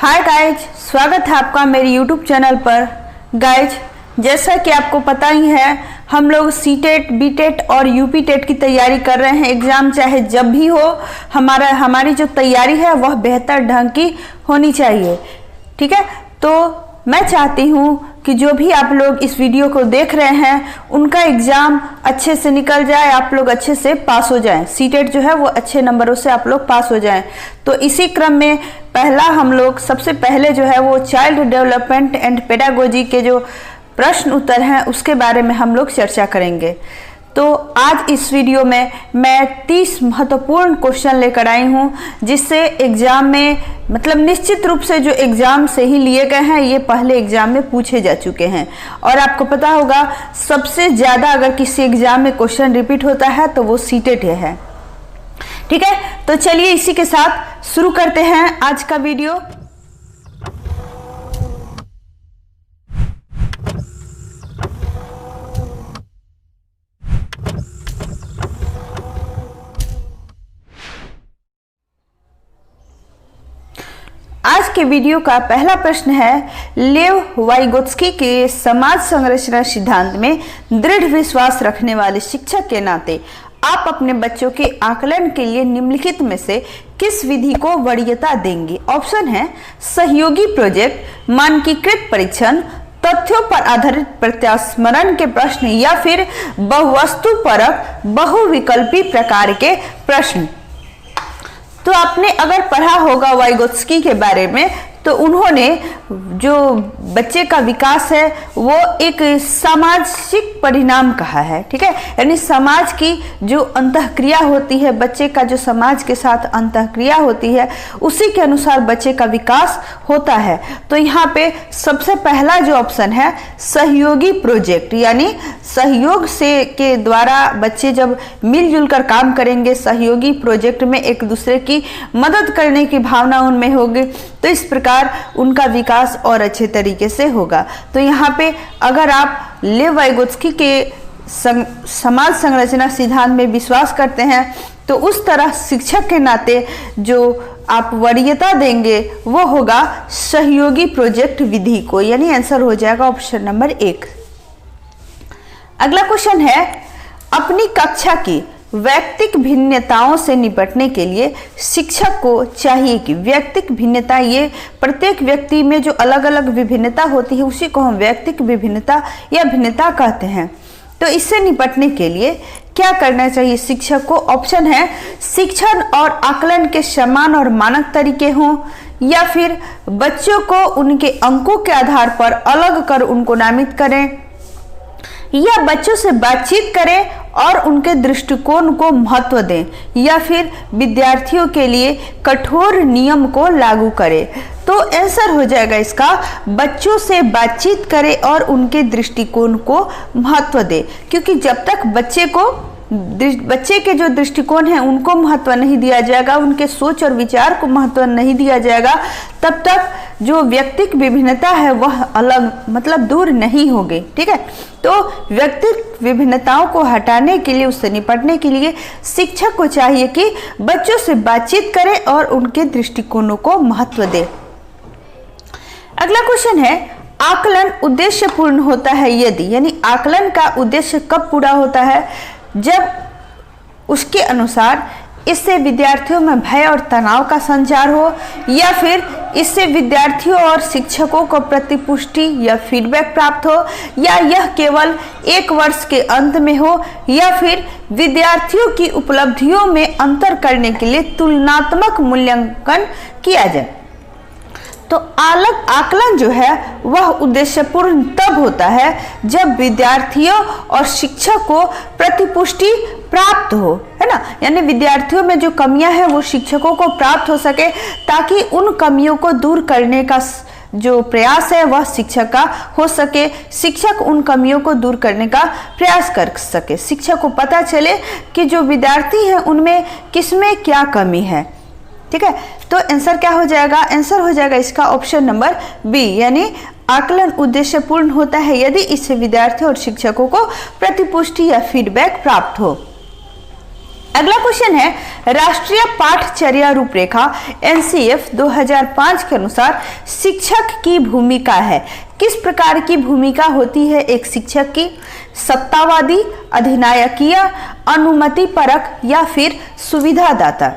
Hi guys, स्वागत है आपका मेरे यूट्यूब चैनल पर। गाइज, जैसा कि आपको पता ही है, हम लोग सीटेट, बीटेट और यूपी टेट की तैयारी कर रहे हैं। एग्ज़ाम चाहे जब भी हो, हमारी जो तैयारी है वह बेहतर ढंग की होनी चाहिए। ठीक है, तो मैं चाहती हूँ कि जो भी आप लोग इस वीडियो को देख रहे हैं उनका एग्ज़ाम अच्छे से निकल जाए, आप लोग अच्छे से पास हो जाएं। सीटेट जो है वो अच्छे नंबरों से आप लोग पास हो जाएं। तो इसी क्रम में हम लोग सबसे पहले जो है वो चाइल्ड डेवलपमेंट एंड पेडागोजी के जो प्रश्न उत्तर हैं उसके बारे में हम लोग चर्चा करेंगे। तो आज इस वीडियो में मैं 30 महत्वपूर्ण क्वेश्चन लेकर आई हूँ, जिससे एग्जाम में निश्चित रूप से जो एग्जाम से ही लिए गए हैं, ये पहले एग्जाम में पूछे जा चुके हैं। और आपको पता होगा सबसे ज़्यादा अगर किसी एग्जाम में क्वेश्चन रिपीट होता है तो वो सीटेट है। ठीक है, तो चलिए इसी के साथ शुरू करते हैं आज का वीडियो। आज के वीडियो का पहला प्रश्न है, लेव वाइगोत्स्की के समाज संरचना सिद्धांत में दृढ़ विश्वास रखने वाले शिक्षक के नाते आप अपने बच्चों के आकलन के लिए निम्नलिखित में से किस विधि को वरीयता देंगे? ऑप्शन है सहयोगी प्रोजेक्ट, मानकीकृत परीक्षण, तथ्यों पर आधारित प्रत्यास्मरण के प्रश्न या फिर बहुवस्तुपरक बहुविकल्पी प्रकार के प्रश्न। तो आपने अगर पढ़ा होगा वाइगोत्स्की के बारे में, तो उन्होंने जो बच्चे का विकास है वो एक सामाजिक परिणाम कहा है। ठीक है, यानी समाज की जो अंतःक्रिया होती है, बच्चे का जो समाज के साथ अंतःक्रिया होती है, उसी के अनुसार बच्चे का विकास होता है। तो यहाँ पे सबसे पहला जो ऑप्शन है सहयोगी प्रोजेक्ट, यानी सहयोग से के द्वारा बच्चे जब मिलजुल कर काम करेंगे, सहयोगी प्रोजेक्ट में एक दूसरे की मदद करने की भावना उनमें होगी, तो इस प्रकार उनका विकास और अच्छे तरीके से होगा। तो यहाँ पे अगर आप लेव वाइगोत्स्की के समाज संरचना सिद्धांत में विश्वास करते हैं, तो उस तरह शिक्षक के नाते जो आप वरीयता देंगे वो होगा सहयोगी प्रोजेक्ट विधि को, यानी आंसर हो जाएगा ऑप्शन नंबर 1। अगला क्वेश्चन है, अपनी कक्षा की व्यक्तिक भिन्नताओं से निपटने के लिए शिक्षक को चाहिए कि व्यक्तिक भिन्नता, ये प्रत्येक व्यक्ति में जो अलग अलग विभिन्नता होती है उसी को हम व्यक्तिक विभिन्नता या भिन्नता कहते हैं। तो इससे निपटने के लिए क्या करना चाहिए शिक्षक को? ऑप्शन है शिक्षण और आकलन के समान और मानक तरीके हों, या फिर बच्चों को उनके अंकों के आधार पर अलग कर उनको नामित करें, या बच्चों से बातचीत करें और उनके दृष्टिकोण को महत्व दें, या फिर विद्यार्थियों के लिए कठोर नियम को लागू करें। तो आंसर हो जाएगा इसका बच्चों से बातचीत करें और उनके दृष्टिकोण को महत्व दें, क्योंकि जब तक बच्चे के जो दृष्टिकोण है उनको महत्व नहीं दिया जाएगा, उनके सोच और विचार को महत्व नहीं दिया जाएगा, तब तक जो व्यक्तिक विभिन्नता है वह अलग दूर नहीं होगी। ठीक है, तो व्यक्तिक विभिन्नताओं को हटाने के लिए, उससे निपटने के लिए शिक्षक को चाहिए कि बच्चों से बातचीत करें और उनके दृष्टिकोणों को महत्व दे। अगला क्वेश्चन है, आकलन उद्देश्य पूर्ण होता है यदि, यानी आकलन का उद्देश्य कब पूरा होता है? जब उसके अनुसार इससे विद्यार्थियों में भय और तनाव का संचार हो, या फिर इससे विद्यार्थियों और शिक्षकों को प्रतिपुष्टि या फीडबैक प्राप्त हो, या यह केवल 1 वर्ष के अंत में हो, या फिर विद्यार्थियों की उपलब्धियों में अंतर करने के लिए तुलनात्मक मूल्यांकन किया जाए। तो आकलन जो है वह उद्देश्यपूर्ण तब होता है जब विद्यार्थियों और शिक्षक को प्रतिपुष्टि प्राप्त हो, है ना, यानी विद्यार्थियों में जो कमियां हैं वो शिक्षकों को प्राप्त हो सके, ताकि उन कमियों को दूर करने का जो प्रयास है वह शिक्षक का हो सके, शिक्षक उन कमियों को दूर करने का प्रयास कर सके, शिक्षक को पता चले कि जो विद्यार्थी हैं उनमें किसमें क्या कमी है। ठीक है, तो आंसर क्या हो जाएगा? आंसर हो जाएगा इसका ऑप्शन नंबर बी, यानी आकलन उद्देश्यपूर्ण होता है यदि इससे विद्यार्थियों और शिक्षकों को प्रतिपुष्टि या फीडबैक प्राप्त हो। अगला क्वेश्चन है, राष्ट्रीय पाठचर्या रूपरेखा एनसीएफ 2005 के अनुसार शिक्षक की भूमिका है। किस प्रकार की भूमिका होती है एक शिक्षक की? सत्तावादी, अधिनायकीय, अनुमति परक या फिर सुविधादाता?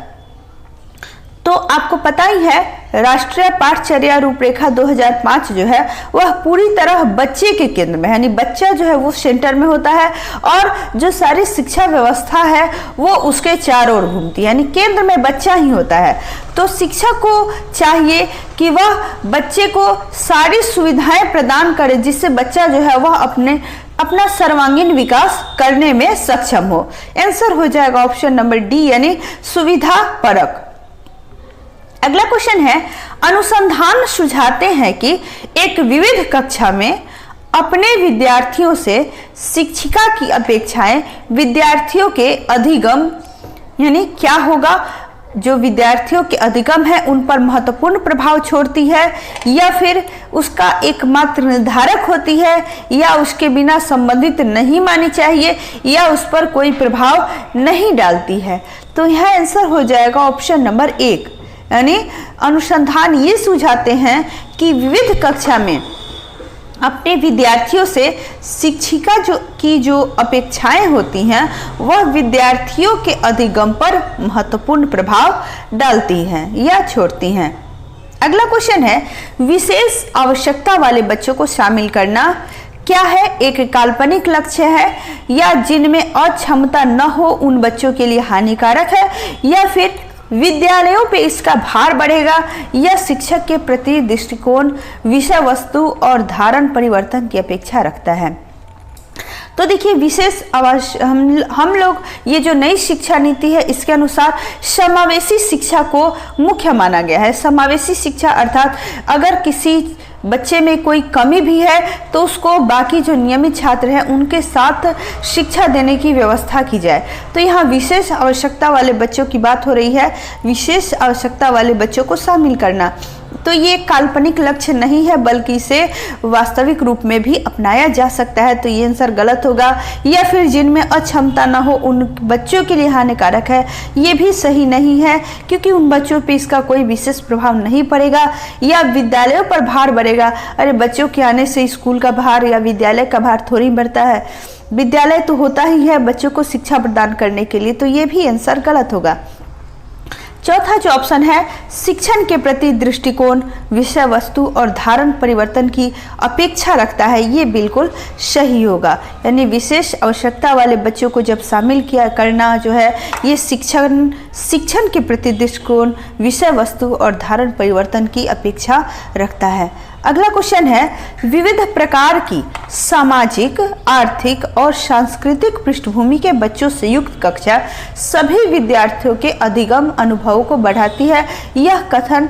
तो आपको पता ही है, राष्ट्रीय पाठचर्या रूपरेखा 2005 जो है वह पूरी तरह बच्चे के केंद्र में है, यानी बच्चा जो है वो सेंटर में होता है और जो सारी शिक्षा व्यवस्था है वो उसके चारों ओर घूमती है, यानी केंद्र में बच्चा ही होता है। तो शिक्षक को चाहिए कि वह बच्चे को सारी सुविधाएं प्रदान करे जिससे बच्चा जो है वह अपना सर्वांगीण विकास करने में सक्षम हो। आंसर हो जाएगा ऑप्शन नंबर डी, यानी सुविधा परक। अगला क्वेश्चन है, अनुसंधान सुझाते हैं कि एक विविध कक्षा में अपने विद्यार्थियों से शिक्षिका की अपेक्षाएं विद्यार्थियों के अधिगम, यानी क्या होगा, जो विद्यार्थियों के अधिगम है उन पर महत्वपूर्ण प्रभाव छोड़ती है या फिर उसका एकमात्र निर्धारक होती है या उसके बिना संबंधित नहीं मानी चाहिए या उस पर कोई प्रभाव नहीं डालती है। तो यह आंसर हो जाएगा ऑप्शन नंबर 1, यानी अनुसंधान ये सुझाते हैं कि विविध कक्षा में अपने विद्यार्थियों से शिक्षिका की जो अपेक्षाएं होती हैं वह विद्यार्थियों के अधिगम पर महत्वपूर्ण प्रभाव डालती हैं या छोड़ती हैं। अगला क्वेश्चन है, विशेष आवश्यकता वाले बच्चों को शामिल करना क्या है? एक काल्पनिक लक्ष्य है या जिनमें अक्षमता न हो उन बच्चों के लिए हानिकारक है या फिर विद्यालयों पे इसका भार बढ़ेगा या शिक्षक के प्रति दृष्टिकोण विषय वस्तु और धारण परिवर्तन की अपेक्षा रखता है? तो देखिए, विशेष हम लोग ये जो नई शिक्षा नीति है इसके अनुसार समावेशी शिक्षा को मुख्य माना गया है। समावेशी शिक्षा अर्थात अगर किसी बच्चे में कोई कमी भी है तो उसको बाकी जो नियमित छात्र हैं उनके साथ शिक्षा देने की व्यवस्था की जाए। तो यहाँ विशेष आवश्यकता वाले बच्चों की बात हो रही है, विशेष आवश्यकता वाले बच्चों को शामिल करना। तो ये काल्पनिक लक्ष्य नहीं है बल्कि इसे वास्तविक रूप में भी अपनाया जा सकता है। तो ये आंसर गलत होगा। या फिर जिनमें अक्षमता न हो उन बच्चों के लिए हानिकारक है, ये भी सही नहीं है क्योंकि उन बच्चों पे इसका कोई विशेष प्रभाव नहीं पड़ेगा या विद्यालयों पर भार बढ़ेगा। अरे बच्चों के आने से स्कूल का भार या विद्यालय का भार थोड़ी बढ़ता है, विद्यालय तो होता ही है बच्चों को शिक्षा प्रदान करने के लिए। तो ये भी आंसर गलत होगा। चौथा जो ऑप्शन है, शिक्षण के प्रति दृष्टिकोण विषय वस्तु और धारण परिवर्तन की अपेक्षा रखता है, ये बिल्कुल सही होगा। यानी विशेष आवश्यकता वाले बच्चों को जब शामिल किया करना जो है ये शिक्षण के प्रति दृष्टिकोण विषय वस्तु और धारण परिवर्तन की अपेक्षा रखता है। अगला क्वेश्चन है, विविध प्रकार की सामाजिक, आर्थिक और सांस्कृतिक पृष्ठभूमि के बच्चों से युक्त कक्षा सभी विद्यार्थियों के अधिगम अनुभवों को बढ़ाती है। यह कथन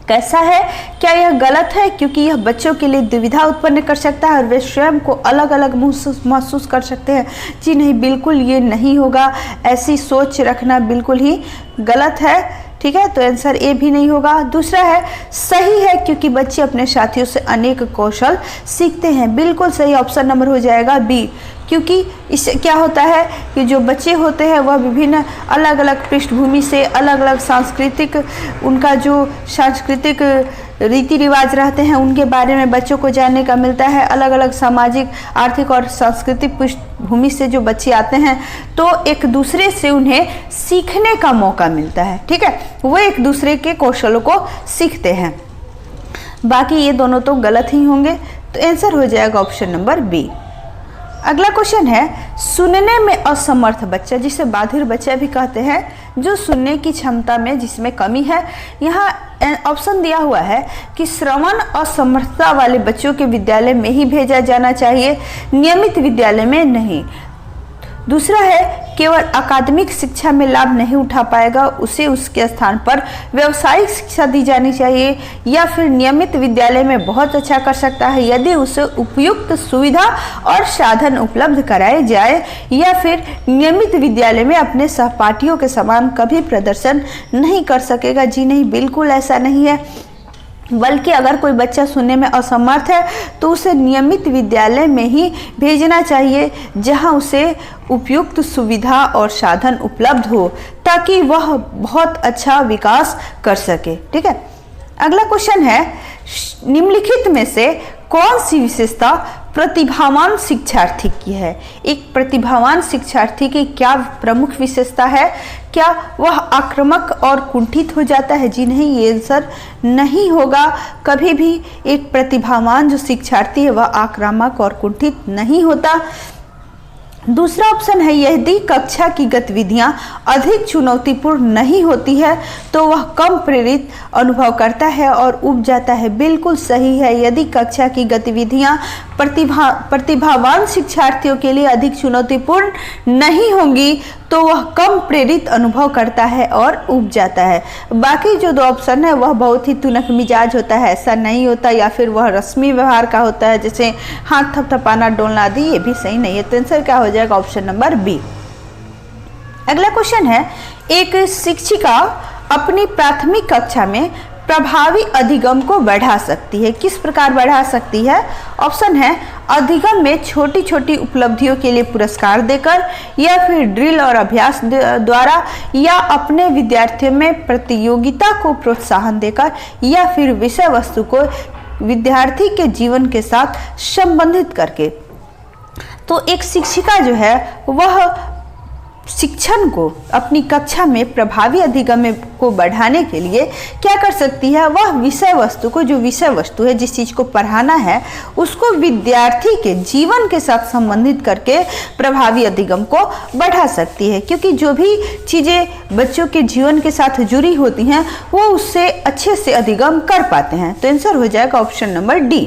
कैसा है? क्या यह गलत है क्योंकि यह बच्चों के लिए दुविधा उत्पन्न कर सकता है और वे स्वयं को अलग अलग महसूस कर सकते हैं? जी नहीं, बिल्कुल ये नहीं होगा। ऐसी सोच रखना बिल्कुल ही गलत है। ठीक है, तो आंसर ए भी नहीं होगा। दूसरा है, सही है क्योंकि बच्चे अपने साथियों से अनेक कौशल सीखते हैं। बिल्कुल सही ऑप्शन नंबर हो जाएगा बी, क्योंकि इससे क्या होता है कि जो बच्चे होते हैं वह विभिन्न अलग अलग पृष्ठभूमि से, अलग अलग सांस्कृतिक, उनका जो सांस्कृतिक रीति रिवाज रहते हैं उनके बारे में बच्चों को जानने का मिलता है। अलग अलग सामाजिक, आर्थिक और सांस्कृतिक पृष्ठभूमि से जो बच्चे आते हैं तो एक दूसरे से उन्हें सीखने का मौका मिलता है। ठीक है, वो एक दूसरे के कौशलों को सीखते हैं। बाकी ये दोनों तो गलत ही होंगे, तो आंसर हो जाएगा ऑप्शन नंबर बी। अगला क्वेश्चन है, सुनने में असमर्थ बच्चा, जिसे बाधिर बच्चा भी कहते हैं, जो सुनने की क्षमता में जिसमें कमी है। यहाँ ऑप्शन दिया हुआ है कि श्रवण असमर्थता वाले बच्चों के विद्यालय में ही भेजा जाना चाहिए, नियमित विद्यालय में नहीं। दूसरा है, केवल अकादमिक शिक्षा में लाभ नहीं उठा पाएगा, उसे उसके स्थान पर व्यावसायिक शिक्षा दी जानी चाहिए। या फिर नियमित विद्यालय में बहुत अच्छा कर सकता है यदि उसे उपयुक्त सुविधा और साधन उपलब्ध कराए जाए। या फिर नियमित विद्यालय में अपने सहपाठियों के समान कभी प्रदर्शन नहीं कर सकेगा। जी नहीं, बिल्कुल ऐसा नहीं है। बल्कि अगर कोई बच्चा सुनने में असमर्थ है तो उसे नियमित विद्यालय में ही भेजना चाहिए, जहां उसे उपयुक्त सुविधा और साधन उपलब्ध हो, ताकि वह बहुत अच्छा विकास कर सके। ठीक है, अगला क्वेश्चन है, निम्नलिखित में से कौन सी विशेषता प्रतिभावान शिक्षार्थी की है? एक प्रतिभावान शिक्षार्थी की क्या प्रमुख विशेषता है? क्या वह आक्रामक और कुंठित हो जाता है? जी नहीं, ये आंसर नहीं होगा। कभी भी एक प्रतिभावान जो शिक्षार्थी है वह आक्रामक और कुंठित नहीं होता। दूसरा ऑप्शन है, यदि कक्षा की गतिविधियां अधिक चुनौतीपूर्ण नहीं होती है तो वह कम प्रेरित अनुभव करता है और ऊब जाता है। बिल्कुल सही है, यदि कक्षा की गतिविधियां प्रतिभावान शिक्षार्थियों के लिए अधिक चुनौतीपूर्ण नहीं होंगी तो वह कम प्रेरित अनुभव करता है और ऊब जाता है। बाकी जो दो ऑप्शन है वह बहुत ही तुनक मिजाज होता है, ऐसा नहीं होता, या फिर वह रस्मी व्यवहार का होता है, जैसे हाथ थपथपाना, डोलना आदि, ये भी सही नहीं है। तो आंसर क्या हो जाएगा? Option number B. अगला क्वेश्चन है, एक शिक्षिका अपनी प्राथमिक कक्षा में प्रभावी अधिगम को बढ़ा सकती है। किस प्रकार बढ़ा सकती है? ऑप्शन है, अधिगम में छोटी छोटी उपलब्धियों के लिए पुरस्कार देकर, या फिर ड्रिल और अभ्यास द्वारा, या अपने विद्यार्थियों में प्रतियोगिता को प्रोत्साहन देकर, या फिर विषय वस्तु को विद्यार्थी के जीवन के साथ संबंधित करके। तो एक शिक्षिका जो है वह शिक्षण को अपनी कक्षा में प्रभावी अधिगम को बढ़ाने के लिए क्या कर सकती है? वह विषय वस्तु को, जो विषय वस्तु है, जिस चीज़ को पढ़ाना है, उसको विद्यार्थी के जीवन के साथ संबंधित करके प्रभावी अधिगम को बढ़ा सकती है, क्योंकि जो भी चीज़ें बच्चों के जीवन के साथ जुड़ी होती हैं वो उससे अच्छे से अधिगम कर पाते हैं। तो आंसर हो जाएगा ऑप्शन नंबर डी।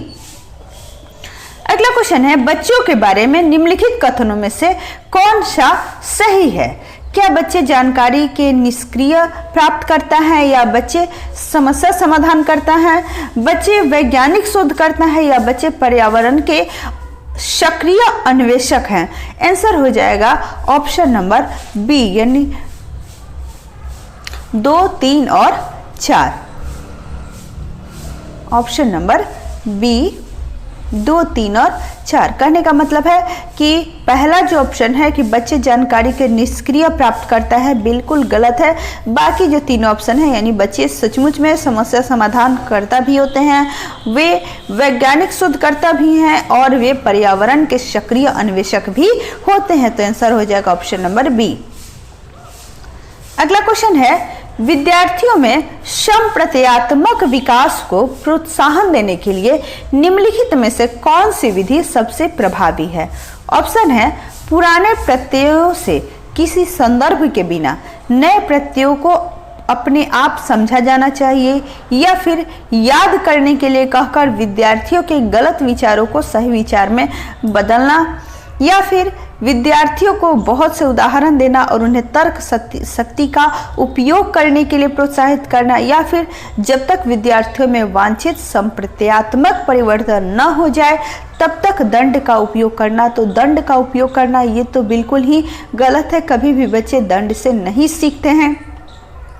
अगला क्वेश्चन है, बच्चों के बारे में निम्नलिखित कथनों में से कौन सा सही है? क्या बच्चे जानकारी के निष्क्रिय प्राप्त करता है, या बच्चे समस्या समाधान करता है, बच्चे वैज्ञानिक शोध करता है, या बच्चे पर्यावरण के सक्रिय अन्वेषक हैं? आंसर हो जाएगा ऑप्शन नंबर बी, यानी 2, 3 और 4। ऑप्शन नंबर बी 2, 3 और 4। कहने का मतलब है कि पहला जो ऑप्शन है कि बच्चे जानकारी के निष्क्रिय प्राप्त करता है, बिल्कुल गलत है। बाकी जो तीनों ऑप्शन है, यानी बच्चे सचमुच में समस्या समाधान करता भी होते हैं, वे वैज्ञानिक शोधकर्ता भी हैं, और वे पर्यावरण के सक्रिय अन्वेषक भी होते हैं। तो आंसर हो जाएगा ऑप्शन नंबर बी। अगला क्वेश्चन है, विद्यार्थियों में संप्रत्यात्मक विकास को प्रोत्साहन देने के लिए निम्नलिखित में से कौन सी विधि सबसे प्रभावी है? ऑप्शन है, पुराने प्रत्ययों से किसी संदर्भ के बिना नए प्रत्ययों को अपने आप समझा जाना चाहिए, या फिर याद करने के लिए कहकर विद्यार्थियों के गलत विचारों को सही विचार में बदलना, या फिर विद्यार्थियों को बहुत से उदाहरण देना और उन्हें तर्क शक्ति का उपयोग करने के लिए प्रोत्साहित करना, या फिर जब तक विद्यार्थियों में वांछित संप्रत्यात्मक परिवर्तन न हो जाए तब तक दंड का उपयोग करना। तो दंड का उपयोग करना ये तो बिल्कुल ही गलत है, कभी भी बच्चे दंड से नहीं सीखते हैं।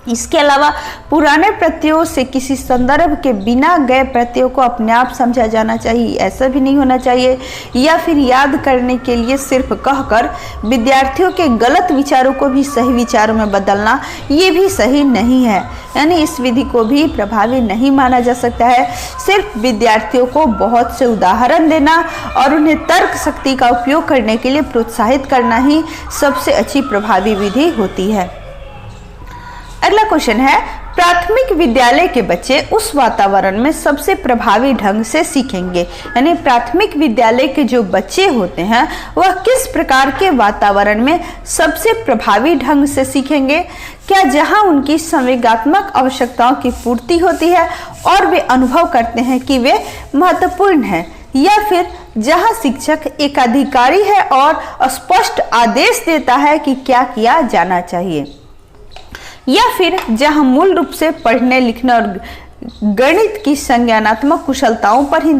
इसके अलावा पुराने प्रत्ययों से किसी संदर्भ के बिना गए प्रत्ययों को अपने आप समझा जाना चाहिए, ऐसा भी नहीं होना चाहिए। या फिर याद करने के लिए सिर्फ कहकर विद्यार्थियों के गलत विचारों को भी सही विचारों में बदलना, ये भी सही नहीं है। यानी इस विधि को भी प्रभावी नहीं माना जा सकता है। सिर्फ विद्यार्थियों को बहुत से उदाहरण देना और उन्हें तर्क शक्ति का उपयोग करने के लिए प्रोत्साहित करना ही सबसे अच्छी प्रभावी विधि होती है। अगला क्वेश्चन है, प्राथमिक विद्यालय के बच्चे उस वातावरण में सबसे प्रभावी ढंग से सीखेंगे। यानी प्राथमिक विद्यालय के जो बच्चे होते हैं वह किस प्रकार के वातावरण में सबसे प्रभावी ढंग से सीखेंगे? क्या जहां उनकी संवेगात्मक आवश्यकताओं की पूर्ति होती है और वे अनुभव करते हैं कि वे महत्वपूर्ण हैं, या फिर जहां शिक्षक एक अधिकारी है और स्पष्ट आदेश देता है कि क्या किया जाना चाहिए, या फिर जहां मूल रूप से पढ़ने लिखने और गणित की संज्ञानात्मक कुशलताओं पर ही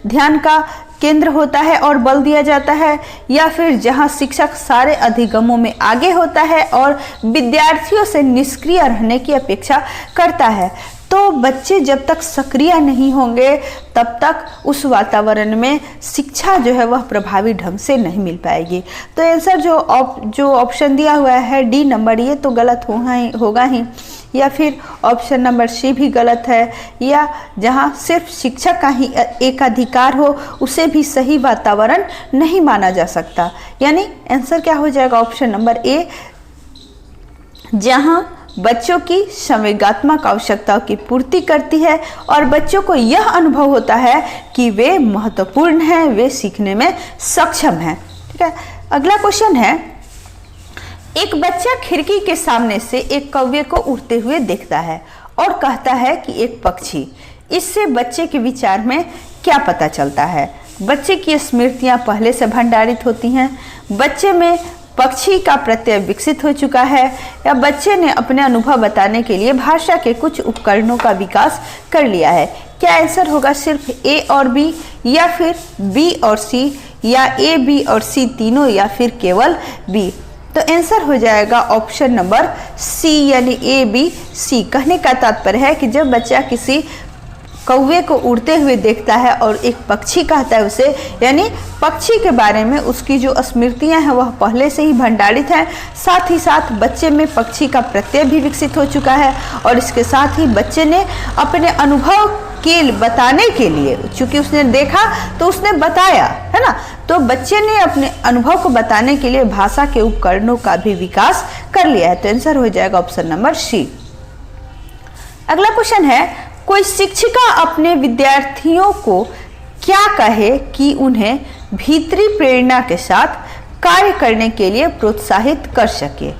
ध्यान का केंद्र होता है और बल दिया जाता है, या फिर जहां शिक्षक सारे अधिगमों में आगे होता है और विद्यार्थियों से निष्क्रिय रहने की अपेक्षा करता है। तो बच्चे जब तक सक्रिय नहीं होंगे तब तक उस वातावरण में शिक्षा जो है वह प्रभावी ढंग से नहीं मिल पाएगी। तो आंसर जो ऑप्शन दिया हुआ है डी नंबर, ये तो गलत होगा ही, या फिर ऑप्शन नंबर सी भी गलत है, या जहां सिर्फ शिक्षक का ही एक अधिकार हो उसे भी सही वातावरण नहीं माना जा सकता। यानी आंसर क्या हो जाएगा, ऑप्शन नंबर ए, जहां बच्चों की संवेगात्मक आवश्यकताओं की पूर्ति करती है और बच्चों को यह अनुभव होता है कि वे महत्वपूर्ण हैं, वे सीखने में सक्षम हैं। ठीक है, अगला क्वेश्चन है, एक बच्चा खिड़की के सामने से एक कौवे को उड़ते हुए देखता है और कहता है कि एक पक्षी। इससे बच्चे के विचार में क्या पता चलता है? बच्चे की स्मृतियां पहले से भंडारित होती हैं, बच्चे में पक्षी का प्रत्यय विकसित हो चुका है, या बच्चे ने अपने अनुभव बताने के लिए भाषा के कुछ उपकरणों का विकास कर लिया है? क्या आंसर होगा सिर्फ ए और बी, या फिर बी और सी, या ए बी और सी तीनों, या फिर केवल बी? तो आंसर हो जाएगा ऑप्शन नंबर सी, यानी ए बी सी। कहने का तात्पर्य है कि जब बच्चा किसी कौवे को उड़ते हुए देखता है और एक पक्षी कहता है उसे, यानी पक्षी के बारे में उसकी जो स्मृतियां हैं वह पहले से ही भंडारित हैं, साथ ही साथ बच्चे में पक्षी का प्रत्यय भी विकसित हो चुका है, और इसके साथ ही बच्चे ने अपने अनुभव के बताने के लिए, चूंकि उसने देखा तो उसने बताया, है ना, तो बच्चे ने अपने अनुभव को बताने के लिए भाषा के उपकरणों का भी विकास कर लिया है। तो आंसर हो जाएगा ऑप्शन नंबर सी। अगला क्वेश्चन है, कोई शिक्षिका अपने विद्यार्थियों को क्या कहे कि उन्हें भीतरी प्रेरणा के साथ कार्य करने के लिए प्रोत्साहित कर सके?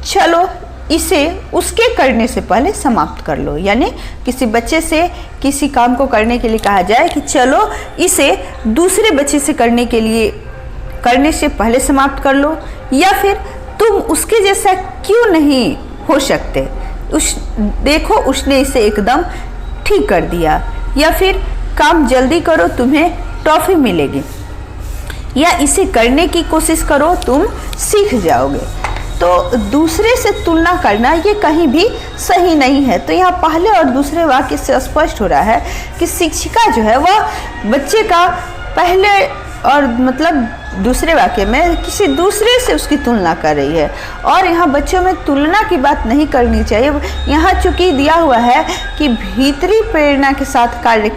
चलो इसे उसके करने से पहले समाप्त कर लो। यानी किसी बच्चे से किसी काम को करने के लिए कहा जाए कि चलो इसे दूसरे बच्चे से करने से पहले समाप्त कर लो, या फिर तुम उसके जैसा क्यों नहीं हो सकते, देखो उसने इसे एकदम ठीक कर दिया, या फिर काम जल्दी करो तुम्हें टॉफी मिलेगी, या इसे करने की कोशिश करो तुम सीख जाओगे। तो दूसरे से तुलना करना ये कहीं भी सही नहीं है। तो यहाँ पहले और दूसरे वाक्य से स्पष्ट हो रहा है कि शिक्षिका जो है वह बच्चे का पहले और मतलब दूसरे वाक्य में किसी दूसरे से उसकी तुलना कर रही है, और यहाँ बच्चों में तुलना की बात नहीं करनी चाहिए। यहाँ चूंकि दिया हुआ है कि भीतरी प्रेरणा के साथ कार्य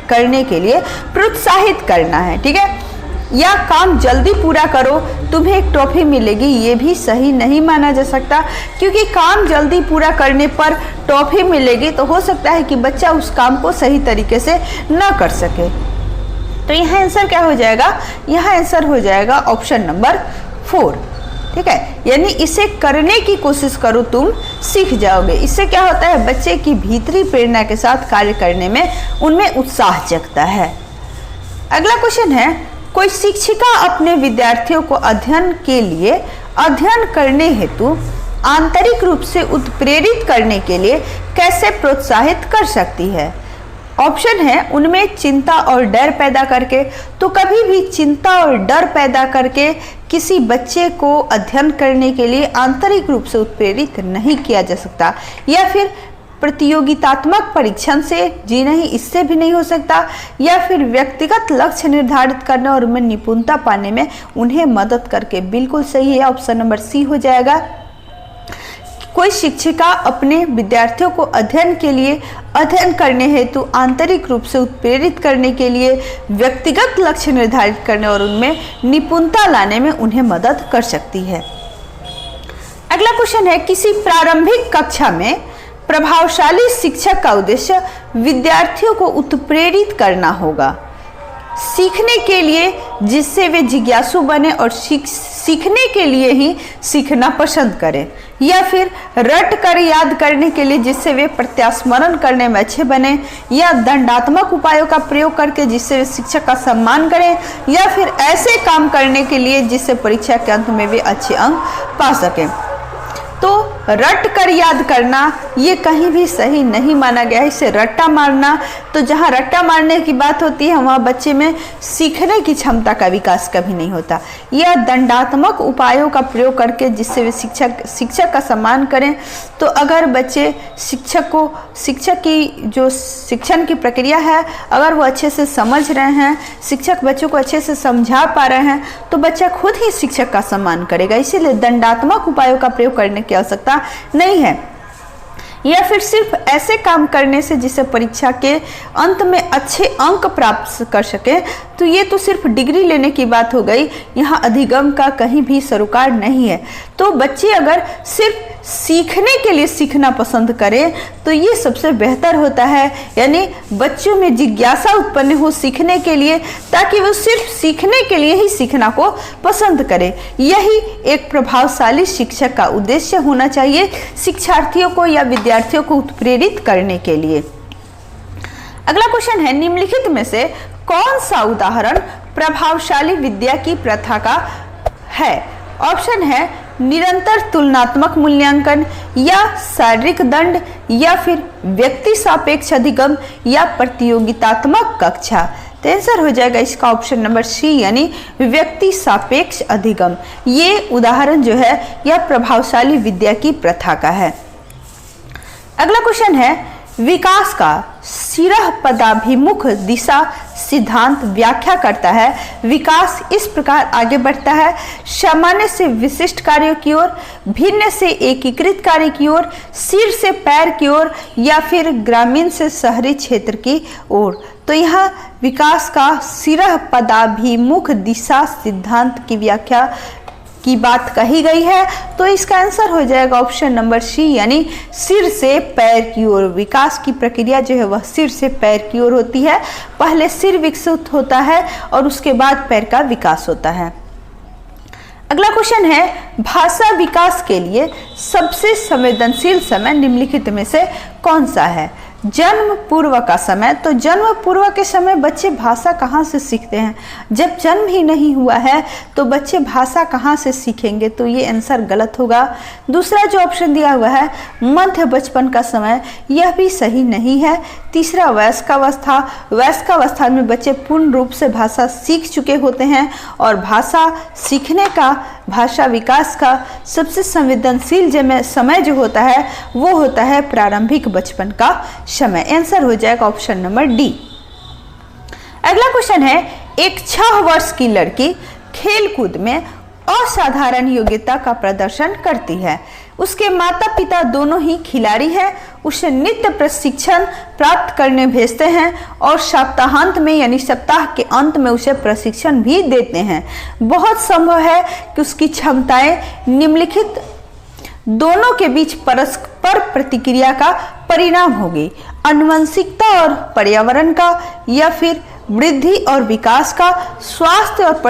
करने के लिए प्रोत्साहित करना है, ठीक है, या काम जल्दी पूरा करो तुम्हें एक ट्रॉफी मिलेगी, ये भी सही नहीं माना जा सकता, क्योंकि काम जल्दी पूरा करने पर ट्रॉफी मिलेगी तो हो सकता है कि बच्चा उस काम को सही तरीके से न कर सके। तो यहाँ आंसर क्या हो जाएगा, यहाँ आंसर हो जाएगा ऑप्शन नंबर 4, ठीक है, यानी इसे करने की कोशिश करो तुम सीख जाओगे। इससे क्या होता है, बच्चे की भीतरी प्रेरणा के साथ कार्य करने में उनमें उत्साह जगता है। अगला क्वेश्चन है, कोई शिक्षिका अपने विद्यार्थियों को अध्ययन करने हेतु आंतरिक रूप से उत्प्रेरित करने के लिए कैसे प्रोत्साहित कर सकती है? ऑप्शन है उनमें चिंता और डर पैदा करके। तो कभी भी चिंता और डर पैदा करके किसी बच्चे को अध्ययन करने के लिए आंतरिक रूप से उत्प्रेरित नहीं किया जा सकता, या फिर प्रतियोगितात्मक परीक्षण से, जी नहीं, इससे भी नहीं हो सकता, या फिर व्यक्तिगत लक्ष्य निर्धारित करने और उनमें निपुणता पाने में उन्हें मदद करके। बिल्कुल सही है, ऑप्शन नंबर सी हो जाएगा। कोई शिक्षिका अपने विद्यार्थियों को अध्ययन करने हेतु आंतरिक रूप से उत्प्रेरित करने के लिए व्यक्तिगत लक्ष्य निर्धारित करने और उनमें निपुणता लाने में उन्हें मदद कर सकती है। अगला क्वेश्चन है, किसी प्रारंभिक कक्षा में प्रभावशाली शिक्षक का उद्देश्य विद्यार्थियों को उत्प्रेरित करना होगा, सीखने के लिए जिससे वे जिज्ञासु बने और सीखने के लिए ही सीखना पसंद करें, या फिर रट कर याद करने के लिए जिससे वे प्रत्यास्मरण करने में अच्छे बने, या दंडात्मक उपायों का प्रयोग करके जिससे वे शिक्षक का सम्मान करें, या फिर ऐसे काम करने के लिए जिससे परीक्षा के अंत में वे अच्छे अंक पा सकें। तो रट कर याद करना ये कहीं भी सही नहीं माना गया है। इसे रट्टा मारना, तो जहाँ रट्टा मारने की बात होती है वहाँ बच्चे में सीखने की क्षमता का विकास कभी नहीं होता। यह दंडात्मक उपायों का प्रयोग करके जिससे वे शिक्षक का सम्मान करें। तो अगर बच्चे शिक्षक की जो शिक्षण की प्रक्रिया है अगर वो अच्छे से समझ रहे हैं, शिक्षक बच्चों को अच्छे से समझा पा रहे हैं, तो बच्चा खुद ही शिक्षक का सम्मान करेगा। इसीलिए दंडात्मक उपायों का प्रयोग करने की आवश्यकता नहीं है, या फिर सिर्फ ऐसे काम करने से जिसे परीक्षा के अंत में अच्छे अंक प्राप्त कर सके। तो ये तो सिर्फ डिग्री लेने की बात हो गई, यहाँ अधिगम का कहीं भी सरोकार नहीं है। तो बच्चे अगर सिर्फ सीखने के लिए सीखना पसंद करें तो ये सबसे बेहतर होता है, यानी बच्चों में जिज्ञासा उत्पन्न हो सीखने के लिए, ताकि वो सिर्फ सीखने के लिए ही सीखना को पसंद करें। यही एक प्रभावशाली शिक्षक का उद्देश्य होना चाहिए, शिक्षार्थियों को या विद्यार्थियों को उत्प्रेरित करने के लिए। अगला क्वेश्चन है, निम्नलिखित में से कौन सा उदाहरण प्रभावशाली विद्या की प्रथा का है? ऑप्शन है निरंतर तुलनात्मक मूल्यांकन, या शारीरिक दंड, या फिर व्यक्ति सापेक्ष अधिगम, या प्रतियोगितात्मक कक्षा। तो आंसर हो जाएगा इसका ऑप्शन नंबर सी, यानी व्यक्ति सापेक्ष अधिगम। ये उदाहरण जो है यह प्रभावशाली विद्या की प्रथा का है। अगला क्वेश्चन है, विकास का सिरह पदाभिमुख दिशा सिद्धांत व्याख्या करता है। विकास इस प्रकार आगे बढ़ता है, सामान्य से विशिष्ट कार्यों की ओर, भिन्न से एकीकृत कार्य की ओर, सिर से पैर की ओर, या फिर ग्रामीण से शहरी क्षेत्र की ओर। तो यहाँ विकास का सिरह पदाभिमुख दिशा सिद्धांत की व्याख्या की बात कही गई है, तो इसका आंसर हो जाएगा ऑप्शन नंबर सी, यानी सिर से पैर की ओर। विकास की प्रक्रिया जो है वह सिर से पैर की ओर होती है। पहले सिर विकसित होता है और उसके बाद पैर का विकास होता है। अगला क्वेश्चन है, भाषा विकास के लिए सबसे संवेदनशील समय निम्नलिखित में से कौन सा है? जन्म पूर्व का समय। तो जन्म पूर्व के समय बच्चे भाषा कहाँ से सीखते हैं? जब जन्म ही नहीं हुआ है तो बच्चे भाषा कहाँ से सीखेंगे? तो ये आंसर गलत होगा। दूसरा जो ऑप्शन दिया हुआ है मध्य बचपन का समय, यह भी सही नहीं है। तीसरा वयस्कावस्था। वयस्कावस्था में बच्चे पूर्ण रूप से भाषा सीख चुके होते हैं, और भाषा सीखने का, भाषा विकास का सबसे संवेदनशील समय जो होता है वो होता है प्रारंभिक बचपन का समय। आंसर हो जाएगा ऑप्शन नंबर डी। अगला क्वेश्चन है, एक 6 वर्ष की लड़की खेलकूद में असाधारण योग्यता का प्रदर्शन करती है। उसके माता पिता दोनों ही खिलाड़ी हैं, उसे नित्य प्रशिक्षण प्राप्त करने भेजते हैं और सप्ताहांत में यानी सप्ताह के अंत में उसे प्रशिक्षण भी देते हैं। बहुत संभव है कि उसकी क्षमताएं निम्नलिखित दोनों के बीच परस्पर प्रतिक्रिया का परिणाम होगी, आनुवंशिकता और पर्यावरण का, या फिर वृद्धि और विकास का, स्वास्थ्य और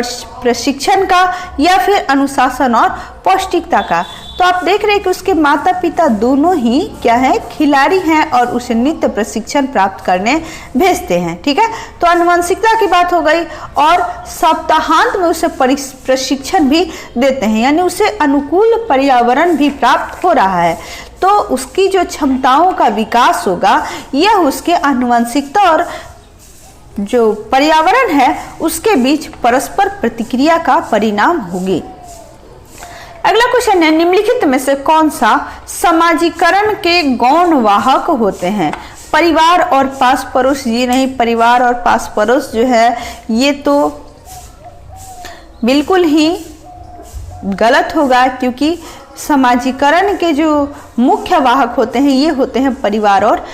प्रशिक्षण का, या फिर अनुशासन और पौष्टिकता का। तो आप देख रहे हैं कि उसके माता पिता दोनों ही क्या है, खिलाड़ी हैं और उसे नित्य प्रशिक्षण प्राप्त करने भेजते हैं। ठीक है, तो आनुवंशिकता की बात हो गई, और सप्ताहांत में उसे प्रशिक्षण भी देते हैं, यानी उसे अनुकूल पर्यावरण भी प्राप्त हो रहा है। तो उसकी जो क्षमताओं का विकास होगा यह उसके आनुवंशिकता और जो पर्यावरण है उसके बीच परस्पर प्रतिक्रिया का परिणाम होगी। अगला क्वेश्चन है, निम्नलिखित में से कौन सा समाजीकरण के गौण वाहक होते हैं? परिवार और पास पड़ोस। ये नहीं, परिवार और पास पड़ोस जो है ये तो बिल्कुल ही गलत होगा, क्योंकि समाजीकरण के जो मुख्य वाहक होते हैं ये होते हैं परिवार और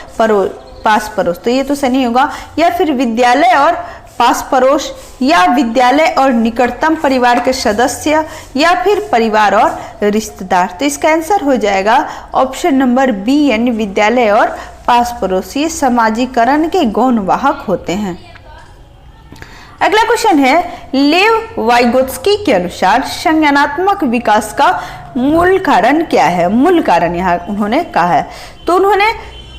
पास पड़ोस, तो ये तो सही नहीं होगा। या फिर विद्यालय और पास पड़ोस, या विद्यालय और निकटतम परिवार के सदस्य, या फिर परिवार और रिश्तेदार। तो इसका आंसर हो जाएगा ऑप्शन नंबर बी, यानी विद्यालय और पास पड़ोस। ये समाजीकरण के गौण वाहक होते हैं। अगला क्वेश्चन है, लेव वाइगोत्स्की के अनुसार संज्ञानात्मक विकास का मूल कारण क्या है? मूल कारण यहाँ उन्होंने कहा है, तो उन्होंने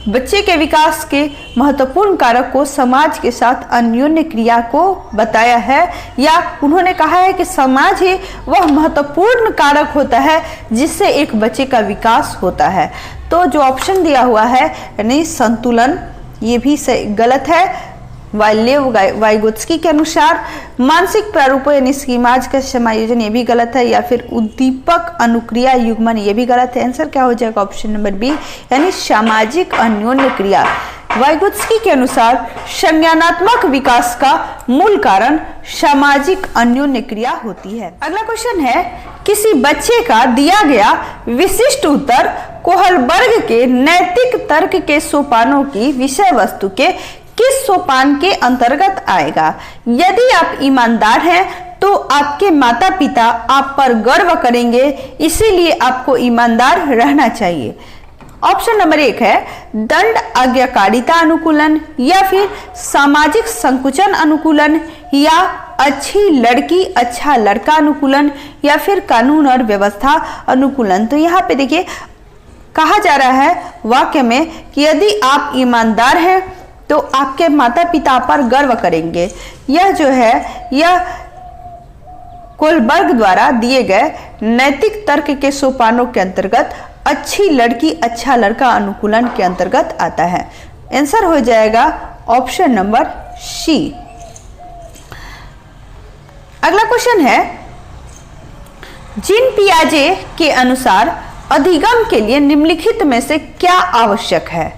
बच्चे के विकास के महत्वपूर्ण कारक को समाज के साथ अन्योन्य क्रिया को बताया है, या उन्होंने कहा है कि समाज ही वह महत्वपूर्ण कारक होता है जिससे एक बच्चे का विकास होता है। तो जो ऑप्शन दिया हुआ है यानी संतुलन, ये भी गलत है। लेव वाइगोत्स्की के अनुसार मानसिक प्रारूपों यानी स्कीमाज का समायोजन, ये भी गलत है। या फिर उद्दीपक अनुक्रिया युग्मन, ये भी गलत है। आंसर क्या हो जाएगा? ऑप्शन नंबर बी यानी सामाजिक अन्योन्य क्रिया। वाइगोत्स्की के अनुसार संज्ञानात्मक विकास का मूल कारण सामाजिक अन्योन्य क्रिया होती है। अगला क्वेश्चन है, किसी बच्चे का दिया गया विशिष्ट उत्तर कोहलबर्ग के नैतिक तर्क के सोपानों की विषय वस्तु के किस सोपान के अंतर्गत आएगा? यदि आप ईमानदार हैं तो आपके माता पिता आप पर गर्व करेंगे, इसीलिए आपको ईमानदार रहना चाहिए। ऑप्शन नंबर 1 है दंड आज्ञाकारिता अनुकूलन, या फिर सामाजिक संकुचन अनुकूलन, या अच्छी लड़की अच्छा लड़का अनुकूलन, या फिर कानून और व्यवस्था अनुकूलन। तो यहाँ पे देखिए कहा जा रहा है वाक्य में कि यदि आप ईमानदार हैं तो आपके माता पिता पर गर्व करेंगे। यह जो है यह कोहलबर्ग द्वारा दिए गए नैतिक तर्क के सोपानों के अंतर्गत अच्छी लड़की अच्छा लड़का अनुकूलन के अंतर्गत आता है। आंसर हो जाएगा ऑप्शन नंबर सी। अगला क्वेश्चन है, जीन पियाजे के अनुसार अधिगम के लिए निम्नलिखित में से क्या आवश्यक है?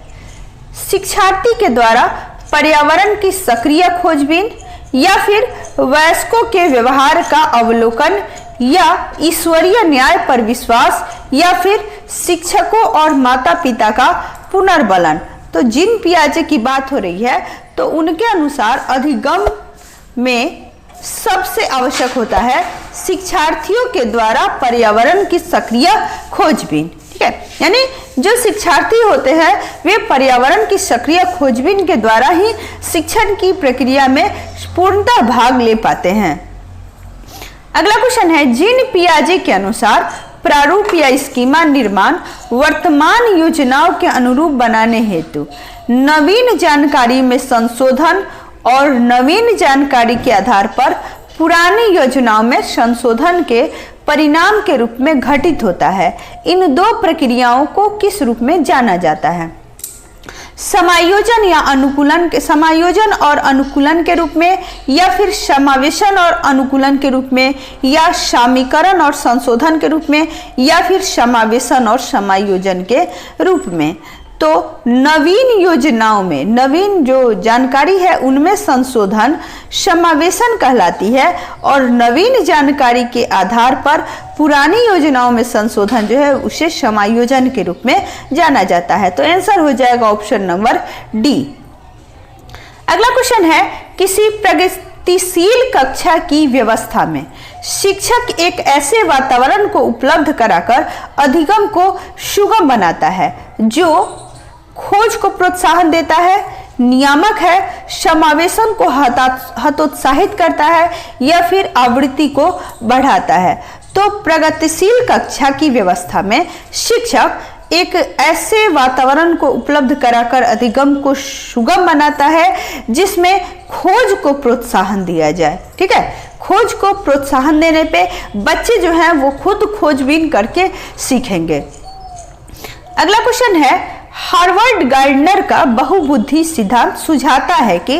शिक्षार्थी के द्वारा पर्यावरण की सक्रिय खोजबीन, या फिर वयस्कों के व्यवहार का अवलोकन, या ईश्वरीय न्याय पर विश्वास, या फिर शिक्षकों और माता पिता का पुनर्बलन। तो जीन पियाजे की बात हो रही है, तो उनके अनुसार अधिगम में सबसे आवश्यक होता है शिक्षार्थियों के द्वारा पर्यावरण की सक्रिय खोजबीन। ठीक है, यानी जो शिक्षार्थी होते हैं वे पर्यावरण की सक्रिय खोजबीन के द्वारा ही शिक्षण की प्रक्रिया में पूर्णतः भाग ले पाते हैं। अगला क्वेश्चन है, जीन पियाजे के अनुसार प्रारूप या स्कीमा निर्माण वर्तमान योजनाओं के अनुरूप बनाने हेतु नवीन जानकारी में संशोधन और नवीन जानकारी के आधार पर पुरानी योजनाओं में संशोधन के परिणाम के रूप में घटित होता है। इन दो प्रक्रियाओं को किस रूप में जाना जाता है? समायोजन या अनुकूलन के, समायोजन और अनुकूलन के रूप में, या फिर समावेशन और अनुकूलन के रूप में, या सामीकरण और संशोधन के रूप में, या फिर समावेशन और समायोजन के रूप में। तो नवीन योजनाओं में नवीन जो जानकारी है उनमें संशोधन समावेशन कहलाती है, और नवीन जानकारी के आधार पर पुरानी योजनाओं में संशोधन जो है उसे समायोजन के रूप में जाना जाता है। तो आंसर हो जाएगा ऑप्शन नंबर डी। अगला क्वेश्चन है, किसी प्रगतिशील कक्षा की व्यवस्था में शिक्षक एक ऐसे वातावरण को उपलब्ध कराकर अधिगम को सुगम बनाता है जो खोज को प्रोत्साहन देता है, नियामक है, समावेशन को हतोत्साहित करता है, या फिर आवृत्ति को बढ़ाता है। तो प्रगतिशील कक्षा की व्यवस्था में शिक्षक एक ऐसे वातावरण को उपलब्ध कराकर अधिगम को सुगम बनाता है जिसमें खोज को प्रोत्साहन दिया जाए। ठीक है, खोज को प्रोत्साहन देने पे बच्चे जो हैं वो खुद खोजबीन करके सीखेंगे। अगला क्वेश्चन है, हार्वर्ड गार्डनर का बहुबुद्धि सिद्धांत सुझाता है कि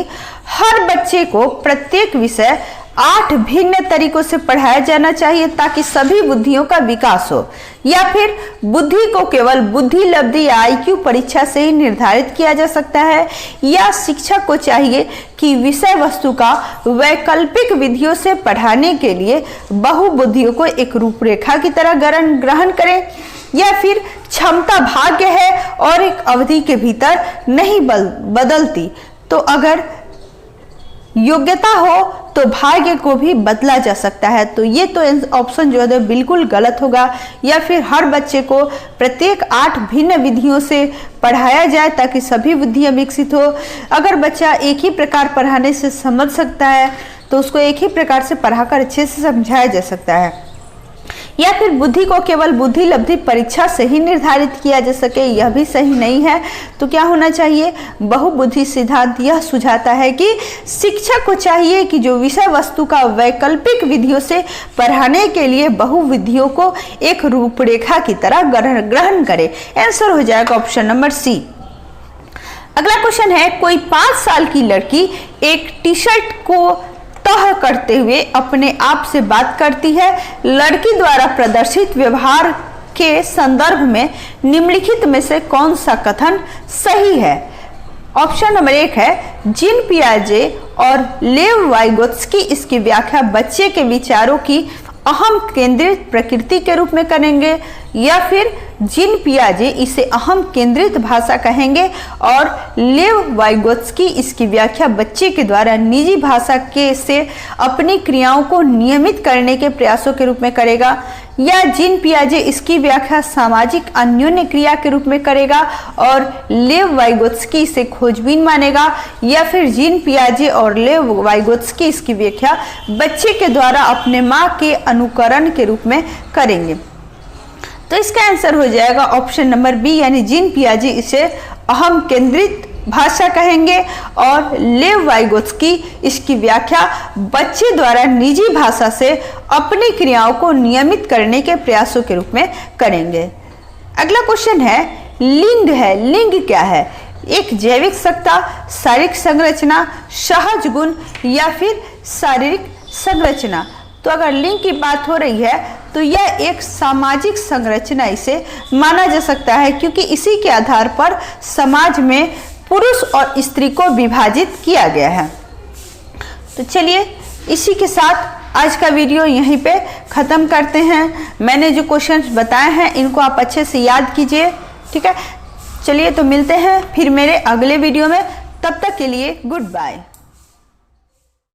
हर बच्चे को प्रत्येक विषय 8 भिन्न तरीकों से पढ़ाया जाना चाहिए ताकि सभी बुद्धियों का विकास हो, या फिर बुद्धि को केवल बुद्धि लब्धि या आईक्यू परीक्षा से ही निर्धारित किया जा सकता है, या शिक्षक को चाहिए कि विषय वस्तु का वैकल्पिक विधियों से पढ़ाने के लिए बहुबुद्धियों को एक रूपरेखा की तरह ग्रहण करें, या फिर क्षमता भाग्य है और एक अवधि के भीतर नहीं बदलती। तो अगर योग्यता हो तो भाग्य को भी बदला जा सकता है। तो ये तो ऑप्शन जो है बिल्कुल गलत होगा। या फिर हर बच्चे को प्रत्येक 8 भिन्न विधियों से पढ़ाया जाए ताकि सभी बुद्धियां विकसित हो। अगर बच्चा एक ही प्रकार पढ़ाने से समझ सकता है तो उसको एक ही प्रकार से पढ़ाकर अच्छे से समझाया जा सकता है। या फिर बुद्धि को केवल बुद्धि लब्धि परीक्षा से ही निर्धारित किया जा सके, यह भी सही नहीं है। तो क्या होना चाहिए? बहुबुद्धि सिद्धांत यह सुझाता है कि शिक्षक को चाहिए कि जो विषय वस्तु का वैकल्पिक विधियों से पढ़ाने के लिए बहुविधियों को एक रूपरेखा की तरह ग्रहण करे। आंसर हो जाएगा ऑप्शन नंबर सी। अगला क्वेश्चन है, कोई 5 साल की लड़की एक टी शर्ट को तह करते हुए अपने आप से बात करती है। लड़की द्वारा प्रदर्शित व्यवहार के संदर्भ में निम्नलिखित में से कौन सा कथन सही है? ऑप्शन नंबर 1 है, जीन पियाजे और लेव वाइगोत्स्की इसकी व्याख्या बच्चे के विचारों की अहम केंद्रित प्रकृति के रूप में करेंगे, या फिर जीन पियाजे इसे अहम केंद्रित भाषा कहेंगे और लेव वाइगोत्स्की इसकी व्याख्या बच्चे के द्वारा निजी भाषा के से अपनी क्रियाओं को नियमित करने के प्रयासों के रूप में करेगा, या जीन पियाजे इसकी व्याख्या सामाजिक अन्योन्य क्रिया के रूप में करेगा और लेव वाइगोत्स्की इसे खोजबीन मानेगा, या फिर जीन पियाजे और लेव वाइगोत्स्की इसकी व्याख्या बच्चे के द्वारा अपने माँ के अनुकरण के रूप में करेंगे। तो इसका आंसर हो जाएगा ऑप्शन नंबर बी, यानी जीन पियाजे इसे अहम केंद्रित भाषा कहेंगे और लेव वाइगोत्स्की इसकी व्याख्या बच्चे द्वारा निजी भाषा से अपनी क्रियाओं को नियमित करने के प्रयासों के रूप में करेंगे। अगला क्वेश्चन है, लिंग है। लिंग क्या है? एक जैविक सत्ता, शारीरिक संरचना, सहज गुण या फिर शारीरिक संरचना। तो अगर लिंग की बात हो रही है तो यह एक सामाजिक संरचना इसे माना जा सकता है, क्योंकि इसी के आधार पर समाज में पुरुष और स्त्री को विभाजित किया गया है। तो चलिए इसी के साथ आज का वीडियो यहीं पे ख़त्म करते हैं। मैंने जो क्वेश्चंस बताए हैं इनको आप अच्छे से याद कीजिए, ठीक है। चलिए तो मिलते हैं फिर मेरे अगले वीडियो में, तब तक के लिए गुड बाय।